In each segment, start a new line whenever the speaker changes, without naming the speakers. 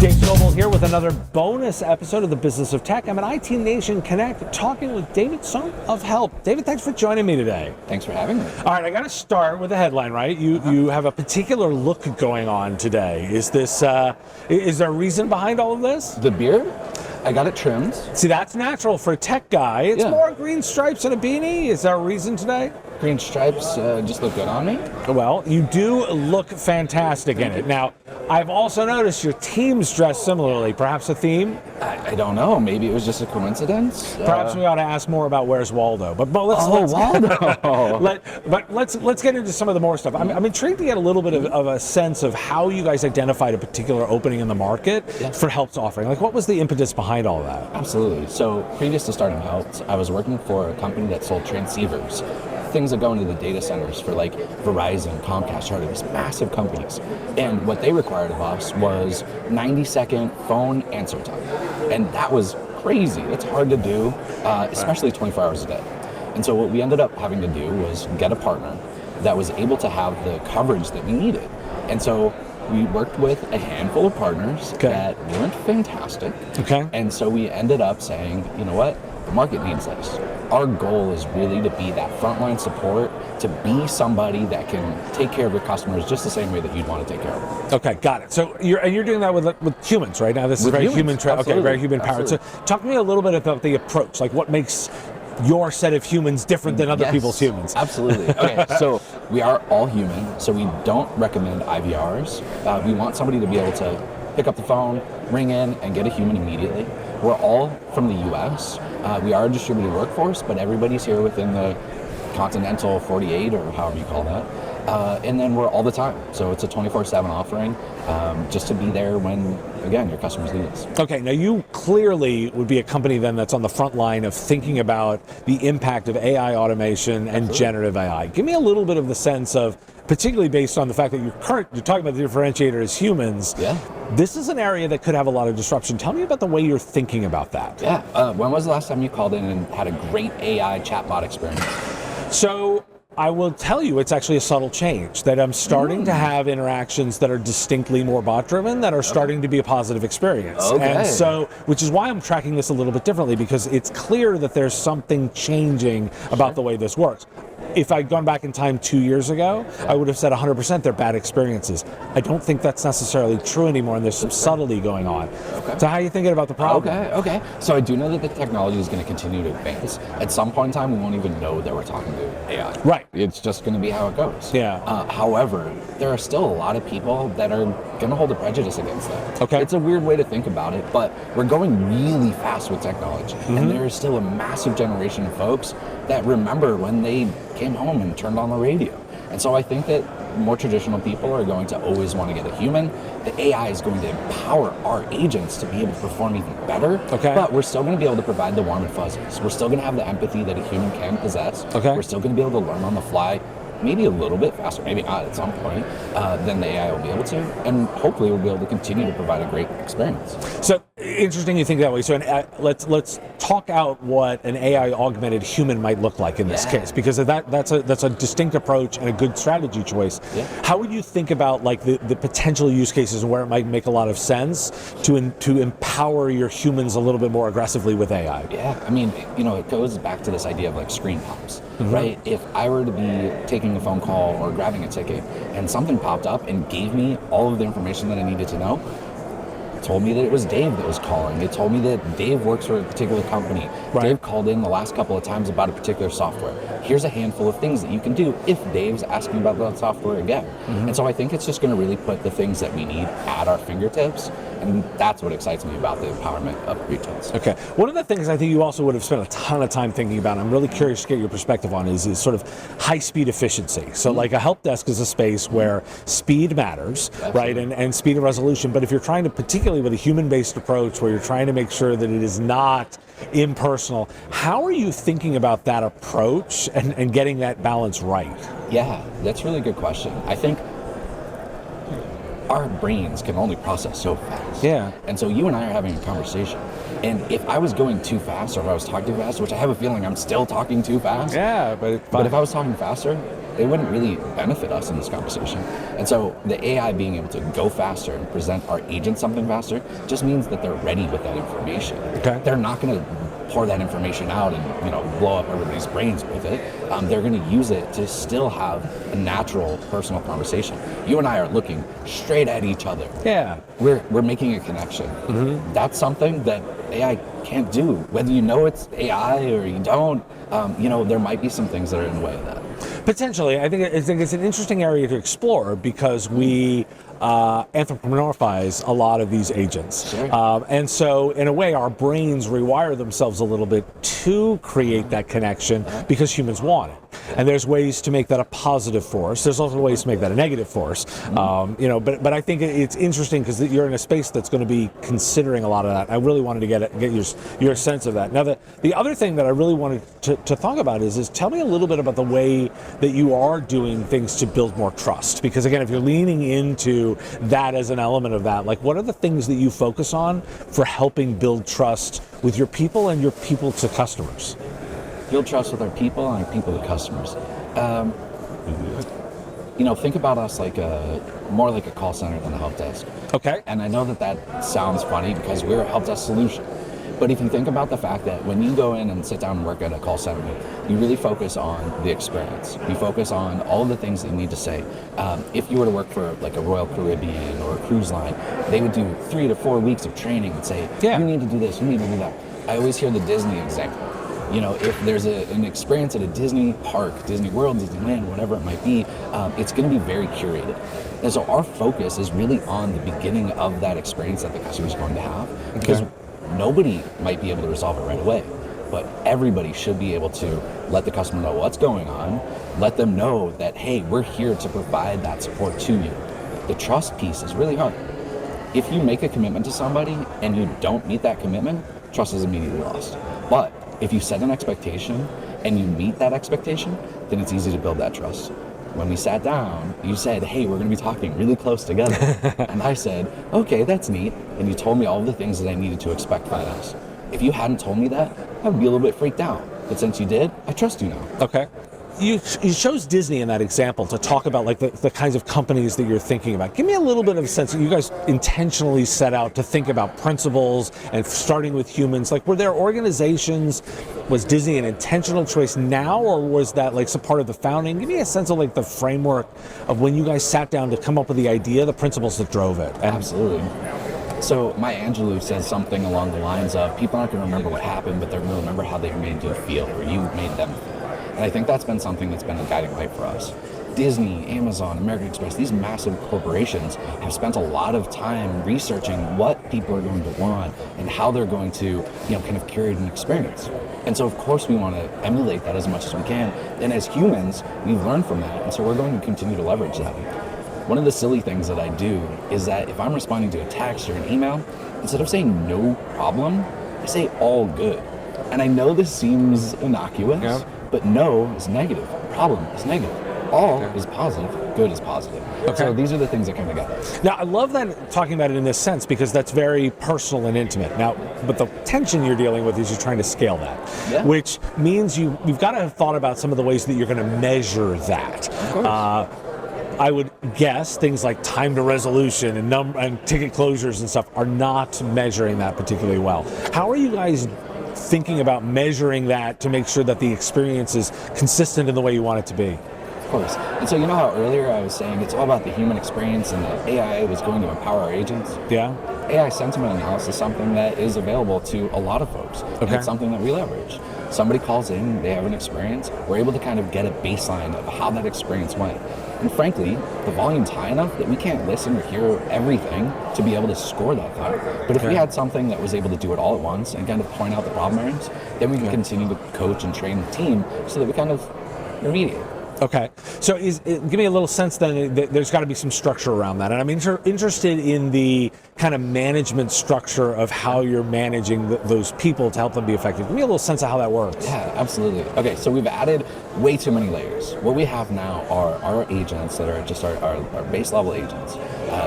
Dave Sobel here with another bonus episode of the Business of Tech. I'm at IT Nation Connect talking with David Sohn of Help. David, thanks for joining me today.
Thanks for having me.
All right, I got to start with a headline, right? You have a particular look going on today. Is there a reason behind all of this?
The beard, I got it trimmed.
See, that's natural for a tech guy. It's more green stripes and a beanie. Is there a reason today?
Green stripes just look good on me.
Well, you do look fantastic in it. Now, I've also noticed your team's dressed similarly. Perhaps a theme?
I don't know. Maybe it was just a coincidence.
Perhaps we ought to ask more about where's Waldo. But let's
Waldo.
let's get into some of the more stuff. I'm intrigued to get a little bit of a sense of how you guys identified a particular opening in the market for Help's offering. Like, what was the impetus behind all that?
Absolutely. So previous to starting Help, I was working for a company that sold transceivers. Things that go into the data centers for like Verizon, Comcast, Charter, these massive companies. And what they required of us was 90-second phone answer time. And that was crazy. That's hard to do, especially 24 hours a day. And so what we ended up having to do was get a partner that was able to have the coverage that we needed. And so we worked with a handful of partners that weren't fantastic. And so we ended up saying, you know what? The market needs this. Our goal is really to be that frontline support, to be somebody that can take care of your customers just the same way that you'd want to take care of them.
Okay, got it. So you're doing that with humans, right? Now this is very human. Very human powered. So talk to me a little bit about the approach. Like, what makes your set of humans different than other people's humans?
Absolutely. Okay, so we are all human, so we don't recommend IVRs. We want somebody to be able to pick up the phone, ring in, and get a human immediately. We're all from the US. We are a distributed workforce, but everybody's here within the continental 48, or however you call that. And then we're all the time. So it's a 24/7 offering, just to be there when, again, your customers need us.
Okay, now you clearly would be a company then that's on the front line of thinking about the impact of AI automation and generative AI. Give me a little bit of the sense of, particularly based on the fact that you're talking about the differentiator as humans. This is an area that could have a lot of disruption. Tell me about the way you're thinking about that.
When was the last time you called in and had a great AI chatbot experience?
So I will tell you, it's actually a subtle change, that I'm starting to have interactions that are distinctly more bot-driven, that are starting to be a positive experience. And so, which is why I'm tracking this a little bit differently, because it's clear that there's something changing about the way this works. If I'd gone back in time 2 years ago, I would have said 100% they're bad experiences. I don't think that's necessarily true anymore, and there's some subtlety going on. So how are you thinking about the problem?
Okay. So I do know that the technology is going to continue to advance. At some point in time, we won't even know that we're talking to AI.
Right.
It's just going to be how it goes.
However,
there are still a lot of people that are going to hold a prejudice against that. It's a weird way to think about it, but we're going really fast with technology. And there is still a massive generation of folks that remember when they came home and turned on the radio. And so I think that more traditional people are going to always want to get a human. The AI is going to empower our agents to be able to perform even better. But we're still going to be able to provide the warm and fuzzies. We're still going to have the empathy that a human can possess. We're still going to be able to learn on the fly, maybe a little bit faster, maybe not at some point, than the AI will be able to. And hopefully we'll be able to continue to provide a great experience.
So interesting you think that way. So let's talk out what an AI augmented human might look like in this case, because that's a distinct approach and a good strategy choice. How would you think about like the potential use cases and where it might make a lot of sense to empower your humans a little bit more aggressively with AI?
I mean, it goes back to this idea of like screen pops, right? If I were to be taking a phone call or grabbing a ticket and something popped up and gave me all of the information that I needed to know, told me that it was Dave that was calling. It told me that Dave works for a particular company. Dave called in the last couple of times about a particular software. Here's a handful of things that you can do if Dave's asking about that software again. And so I think it's just going to really put the things that we need at our fingertips. And that's what excites me about the empowerment of retailers.
Okay. One of the things I think you also would have spent a ton of time thinking about, and I'm really curious to get your perspective on, is sort of high-speed efficiency. So like a help desk is a space where speed matters, right, and speed of resolution. But if you're trying to, particularly with a human-based approach, where you're trying to make sure that it is not impersonal, how are you thinking about that approach and getting that balance right?
Yeah, that's a really good question. I think our brains can only process so fast. And so you and I are having a conversation. And if I was going too fast, or if I was talking too fast, which I have a feeling I'm still talking too fast.
But
if I was talking faster, it wouldn't really benefit us in this conversation. And so the AI being able to go faster and present our agents something faster just means that they're ready with that information.
Okay.
They're not going to pour that information out and blow up everybody's brains with it. They're going to use it to still have a natural personal conversation. You and I are looking straight at each other.
Yeah.
We're making a connection. Mm-hmm. That's something that AI can't do. Whether you know it's AI or you don't, there might be some things that are in the way of that.
Potentially. I think it's an interesting area to explore because we anthropomorphize a lot of these agents.
Sure.
And so in a way, our brains rewire themselves a little bit to create that connection because humans want it. And there's ways to make that a positive force. There's also ways to make that a negative force. But I think it's interesting because you're in a space that's going to be considering a lot of that. I really wanted to get your sense of that. Now, the other thing that I really wanted to talk about is tell me a little bit about the way that you are doing things to build more trust. Because again, if you're leaning into that as an element of that, like what are the things that you focus on for helping build trust with your people and your people to customers?
Build trust with our people and our people to customers. Think about us like more like a call center than a help desk.
Okay.
And I know that sounds funny because we're a help desk solution. But if you think about the fact that when you go in and sit down and work at a call center, you really focus on the experience. You focus on all the things that you need to say. If you were to work for like a Royal Caribbean or a cruise line, they would do 3 to 4 weeks of training and say, you need to do this, you need to do that. I always hear the Disney example. If there's an experience at a Disney park, Disney World, Disneyland, whatever it might be, it's going to be very curated. And so our focus is really on the beginning of that experience that the customer is going to have. Because nobody might be able to resolve it right away, but everybody should be able to let the customer know what's going on, let them know that, hey, we're here to provide that support to you. The trust piece is really hard. If you make a commitment to somebody and you don't meet that commitment, trust is immediately lost. But if you set an expectation and you meet that expectation, then it's easy to build that trust. When we sat down, you said, hey, we're going to be talking really close together. And I said, okay, that's neat. And you told me all of the things that I needed to expect from us. If you hadn't told me that, I would be a little bit freaked out. But since you did, I trust you now.
Okay. You chose Disney in that example to talk about like the kinds of companies that you're thinking about. Give me a little bit of a sense that you guys intentionally set out to think about principles and starting with humans. Like, were there organizations, was Disney an intentional choice now, or was that like some part of the founding? Give me a sense of like the framework of when you guys sat down to come up with the idea, the principles that drove it.
Absolutely. So Maya Angelou says something along the lines of, people aren't going to remember what happened, but they're going to remember how they made you feel, or you made them feel. And I think that's been something that's been a guiding light for us. Disney, Amazon, American Express, these massive corporations have spent a lot of time researching what people are going to want and how they're going to, kind of curate an experience. And so of course we want to emulate that as much as we can. And as humans, we've learned from that. And so we're going to continue to leverage that. One of the silly things that I do is that if I'm responding to a text or an email, instead of saying no problem, I say all good. And I know this seems innocuous, but no is negative, problem is negative. All is positive, good is positive. Okay. So these are the things that come together.
Now, I love that talking about it in this sense because that's very personal and intimate. Now, but the tension you're dealing with is you're trying to scale that, which means you've got to have thought about some of the ways that you're going to measure that.
Of course.
I would guess things like time to resolution and ticket closures and stuff are not measuring that particularly well. How are you guys thinking about measuring that to make sure that the experience is consistent in the way you want it to be?
Of course. And so how earlier I was saying it's all about the human experience and that AI was going to empower our agents?
Yeah.
AI sentiment analysis is something that is available to a lot of folks. Okay. And it's something that we leverage. Somebody calls in, they have an experience, we're able to kind of get a baseline of how that experience went. And frankly, the volume's high enough that we can't listen or hear everything to be able to score that thought. But if we had something that was able to do it all at once and kind of point out the problem areas, then we can continue to coach and train the team so that we kind of remediate.
Okay, so give me a little sense then, there's got to be some structure around that. And I'm interested in the kind of management structure of how you're managing those people to help them be effective. Give me a little sense of how that works.
Yeah, absolutely. Okay, so we've added way too many layers. What we have now are our agents that are just our base level agents.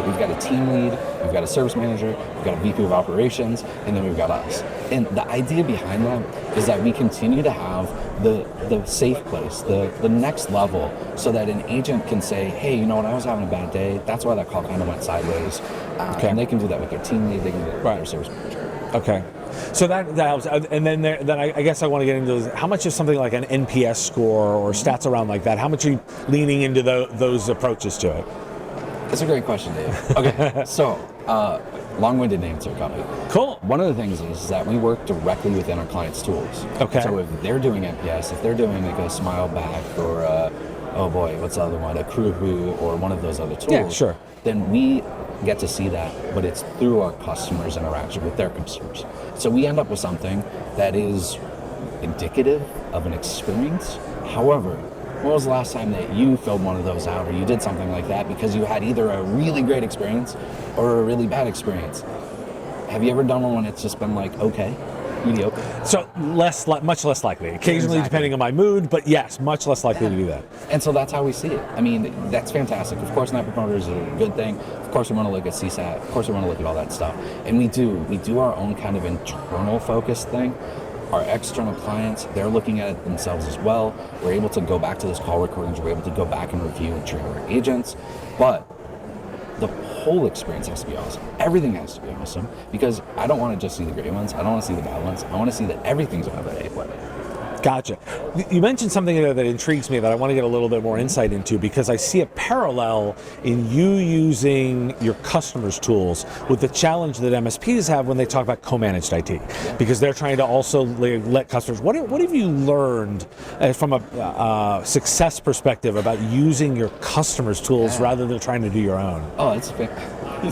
We've got a team lead, we've got a service manager, we've got a VP of operations, and then we've got us. And the idea behind that is that we continue to have the safe place, the next level, so that an agent can say, hey, you know what, I was having a bad day. That's why that call kind of went sideways. And they can do that with their team lead, they can do that with their service manager.
Okay. So that helps. And then I guess I want to get into this. How much is something like an NPS score or stats around like that? How much are you leaning into those approaches to it?
That's a great question, Dave. Okay, so long-winded answer, Copy.
Cool.
One of the things is that we work directly within our clients' tools.
Okay.
So if they're doing NPS, if they're doing like a Smile Back or oh boy, what's the other one? A Crewhoo or one of those other tools.
Yeah, sure.
Then we get to see that, but it's through our customers' interaction with their customers. So we end up with something that is indicative of an experience. However, when was the last time that you filled one of those out or you did something like that because you had either a really great experience or a really bad experience? Have you ever done one when it's just been like, okay, mediocre? So
much less likely. Occasionally, depending on my mood, but yes, much less likely to do that.
And so that's how we see it. I mean, that's fantastic. Of course, Net Promoters are a good thing. Of course, we want to look at CSAT. Of course, we want to look at all that stuff. And we do our own kind of internal focus thing. Our external clients, they're looking at it themselves as well. We're able to go back to those call recordings. We're able to go back and review and train our agents. But the whole experience has to be awesome. Everything has to be awesome, because I don't want to just see the great ones. I don't want to see the bad ones. I want to see that everything's on the A-play.
Gotcha. You mentioned something there that intrigues me that I want to get a little bit more insight into, because I see a parallel in you using your customers' tools with the challenge that MSPs have when they talk about co-managed IT, because they're trying to also let customers. What have you learned from a success perspective about using your customers' tools rather than trying to do your own?
Oh, it's you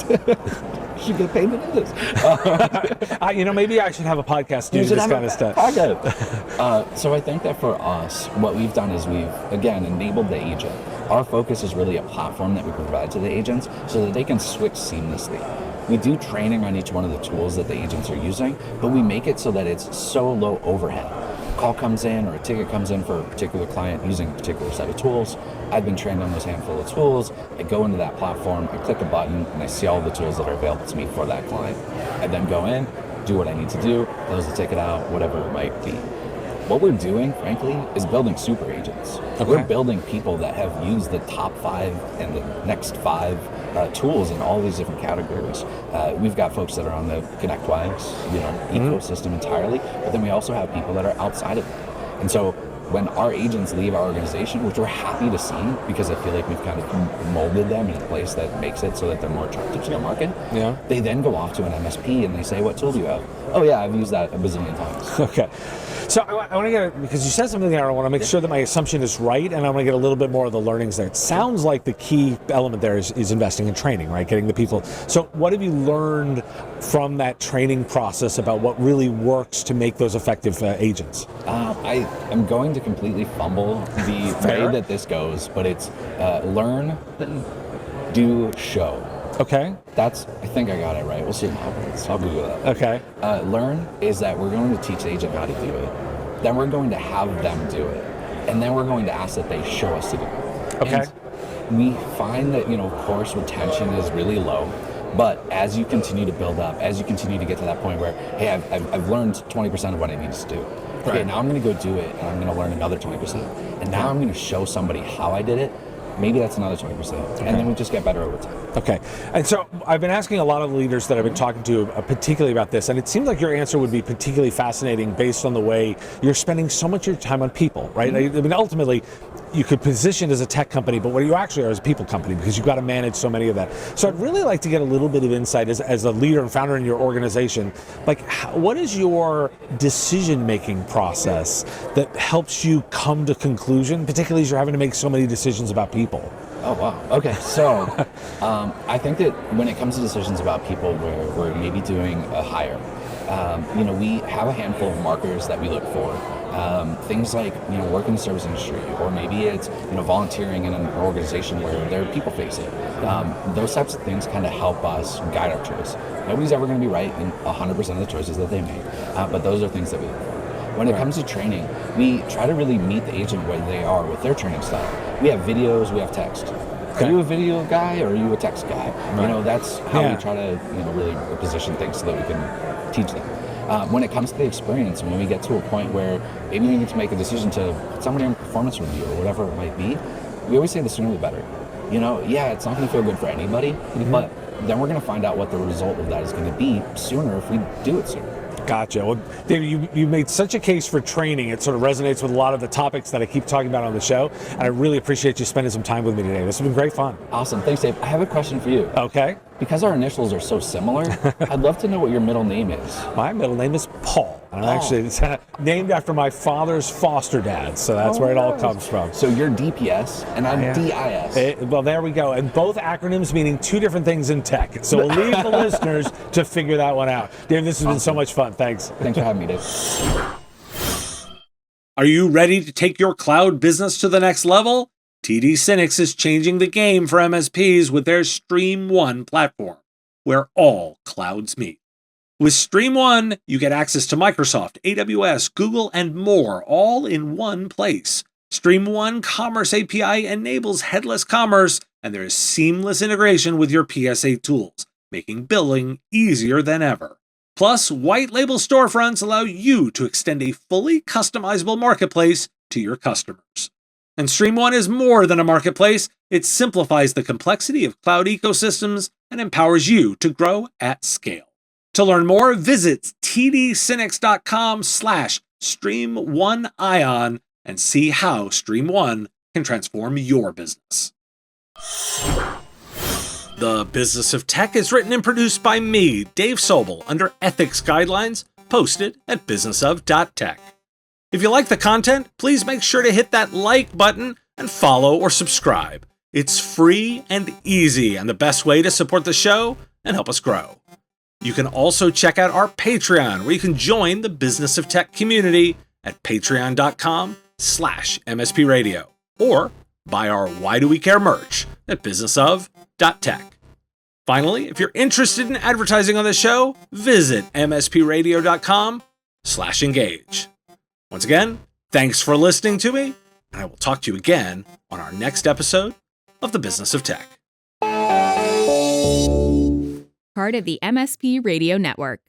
should get paid to do this.
Maybe I should have a podcast doing this kind of stuff.
So I think that for us, what we've done is we've, again, enabled the agent. Our focus is really a platform that we provide to the agents so that they can switch seamlessly. We do training on each one of the tools that the agents are using, but we make it so that it's so low overhead. A call comes in or a ticket comes in for a particular client using a particular set of tools. I've been trained on those handful of tools. I go into that platform, I click a button, and I see all the tools that are available to me for that client. I then go in, do what I need to do, close the ticket out, whatever it might be. What we're doing, frankly, is building super agents. Okay. We're building people that have used the top 5 and the next 5 tools in all these different categories. We've got folks that are on the ConnectWise, ecosystem entirely, but then we also have people that are outside of it. And so when our agents leave our organization, which we're happy to see, because I feel like we've kind of molded them in a place that makes it so that they're more attractive to the market, they then go off to an MSP and they say, what tool do you have? Oh yeah, I've used that a bazillion times.
Okay. So I want to get, because you said something there, I want to make sure that my assumption is right, and I want to get a little bit more of the learnings there. It sounds like the key element there is investing in training, right? Getting the people. So what have you learned from that training process about what really works to make those effective agents?
I am going to completely fumble the way that this goes, but it's learn, do, show.
Okay.
I think I got it right. We'll see what happens. I'll Google that.
Okay.
Learn is that we're going to teach the agent how to do it. Then we're going to have them do it. And then we're going to ask that they show us to do it.
Okay.
And we find that, of course, retention is really low. But as you continue to build up, as you continue to get to that point where, hey, I've learned 20% of what I need to do. Okay, right. Now I'm going to go do it, and I'm going to learn another 20%. And now I'm going to show somebody how I did it. Maybe that's another 20%. Okay. And then we just get better over time.
Okay. And so I've been asking a lot of leaders that I've been talking to particularly about this, and it seems like your answer would be particularly fascinating based on the way you're spending so much of your time on people, right? Mm-hmm. I mean, ultimately, you could position as a tech company, but what you actually are is a people company, because you've got to manage so many of that. So I'd really like to get a little bit of insight as a leader and founder in your organization. Like, what is your decision-making process that helps you come to conclusion, particularly as you're having to make so many decisions about people?
Oh, wow. Okay, so I think that when it comes to decisions about people where we're maybe doing a hire, we have a handful of markers that we look for. Things like, work in the service industry, or maybe it's, volunteering in an organization where they're people-facing. Those types of things kind of help us guide our choice. Nobody's ever going to be right in 100% of the choices that they make, but those are things that we look for. When it comes to training, we try to really meet the agent where they are with their training style. We have videos, we have text. Okay. Are you a video guy or are you a text guy? Right. That's how we try to really position things so that we can teach them. When it comes to the experience, when we get to a point where maybe we need to make a decision to put somebody on performance review or whatever it might be, we always say the sooner the better. Yeah, it's not going to feel good for anybody, but then we're going to find out what the result of that is going to be sooner if we do it sooner.
Gotcha. Well, David, you made such a case for training. It sort of resonates with a lot of the topics that I keep talking about on the show. And I really appreciate you spending some time with me today. This has been great fun.
Awesome. Thanks, Dave. I have a question for you.
Okay.
Because our initials are so similar, I'd love to know what your middle name is.
My middle name is Paul. And actually, it's named after my father's foster dad. So that's where it all comes from.
So you're DPS and I'm DIS.
Well, there we go. And both acronyms meaning two different things in tech. So we'll leave the listeners to figure that one out. Dave, this has been so much fun. Thanks.
Thanks for having me, Dave.
Are you ready to take your cloud business to the next level? TD SYNNEX is changing the game for MSPs with their Stream One platform, where all clouds meet. With Stream One, you get access to Microsoft, AWS, Google, and more, all in one place. Stream One Commerce API enables headless commerce, and there is seamless integration with your PSA tools, making billing easier than ever. Plus, white label storefronts allow you to extend a fully customizable marketplace to your customers. And Stream One is more than a marketplace. It simplifies the complexity of cloud ecosystems and empowers you to grow at scale. To learn more, visit tdsynnex.com/StreamOneIon and see how Stream One can transform your business. The Business of Tech is written and produced by me, Dave Sobel, under ethics guidelines posted at businessof.tech. If you like the content, please make sure to hit that like button and follow or subscribe. It's free and easy and the best way to support the show and help us grow. You can also check out our Patreon, where you can join the Business of Tech community at patreon.com/MSP Radio, or buy our Why Do We Care merch at businessof.tech. Finally, if you're interested in advertising on the show, visit mspradio.com/engage. Once again, thanks for listening to me, and I will talk to you again on our next episode of The Business of Tech.
Part of the MSP Radio Network.